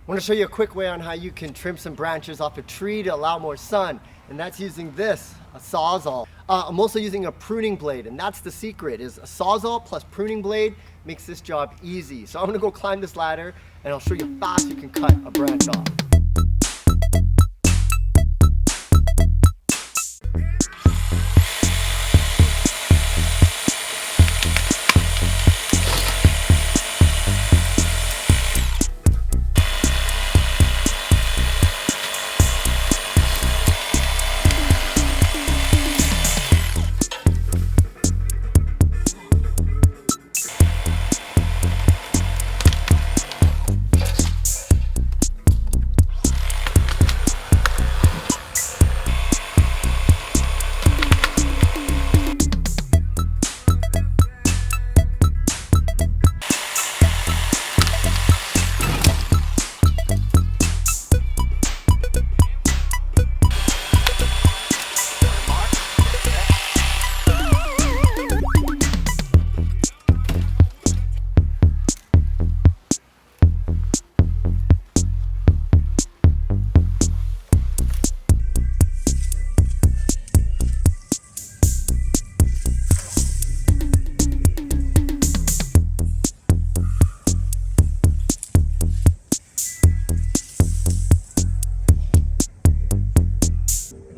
I want to show you a quick way on how you can trim some branches off a tree to allow more sun, and that's using this, a Sawzall. I'm also using a pruning blade, and that's the secret, is a Sawzall plus pruning blade makes this job easy. So I'm gonna go climb this ladder, and I'll show you how fast you can cut a branch off.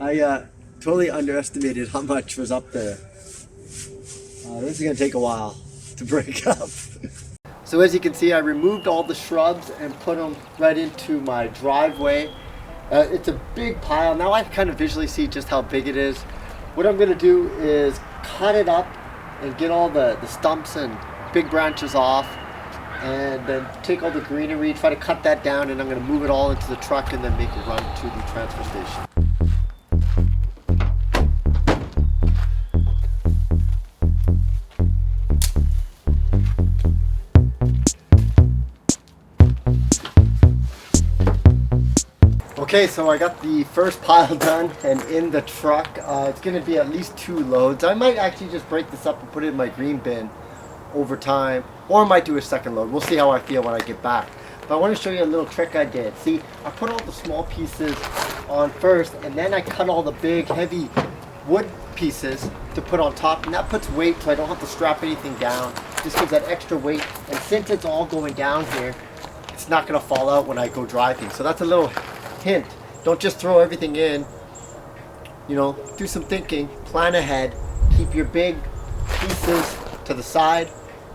I totally underestimated how much was up there. This is gonna take a while to break up. So as you can see, I removed all the shrubs and put them right into my driveway. It's a big pile. Now I kind of visually see just how big it is. What I'm gonna do is cut it up and get all the stumps and big branches off, and then take all the greenery, try to cut that down, and I'm gonna move it all into the truck and then make it run to the transfer station. Okay, so I got the first pile done and in the truck. It's going to be at least 2 loads. I might actually just break this up and put it in my green bin over time, or I might do a second load. We'll see how I feel when I get back. But I want to show you a little trick I did. See, I put all the small pieces on first, and then I cut all the big, heavy wood pieces to put on top, and that puts weight so I don't have to strap anything down. Just gives that extra weight, and since it's all going down here, it's not going to fall out when I go driving. So that's a little hint. Don't just throw everything in. You know, do some thinking, plan ahead, keep your big pieces to the side,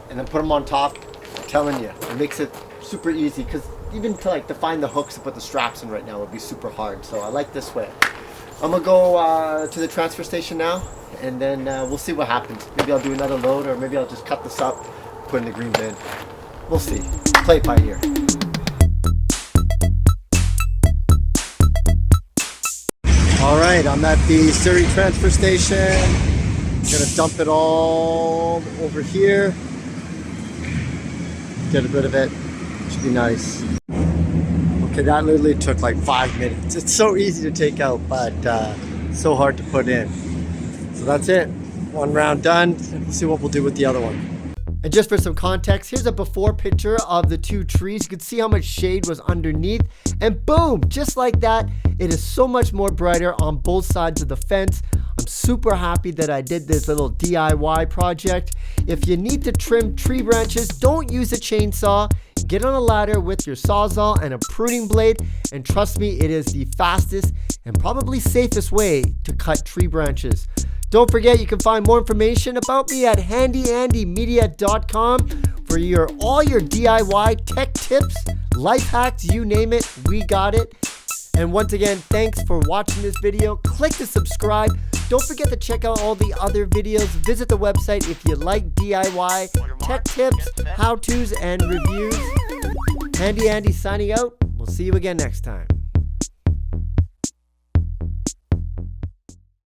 and then put them on top. I'm telling you, it makes it super easy, because even to find the hooks to put the straps in right now would be super hard. So I like this way. I'm gonna go to the transfer station now, and then we'll see what happens. Maybe I'll do another load, or maybe I'll just cut this up, put in the green bin. We'll see. Play it by ear. Alright, I'm at the Surrey transfer station. I'm gonna dump it all over here. Get rid of it. Should be nice. Okay, that literally took like 5 minutes. It's so easy to take out, but so hard to put in. So that's it. 1 round done. We'll see what we'll do with the other one. And just for some context, here's a before picture of the 2 trees. You can see how much shade was underneath, and boom, just like that, it is so much more brighter on both sides of the fence. I'm super happy that I did this little DIY project. If you need to trim tree branches, don't use a chainsaw. Get on a ladder with your Sawzall and a pruning blade, and trust me, it is the fastest and probably safest way to cut tree branches. Don't forget, you can find more information about me at handyandymedia.com for all your DIY tech tips, life hacks, you name it, we got it. And once again, thanks for watching this video. Click to subscribe. Don't forget to check out all the other videos. Visit the website if you like DIY tech tips, how-tos, and reviews. Handy Andy signing out. We'll see you again next time.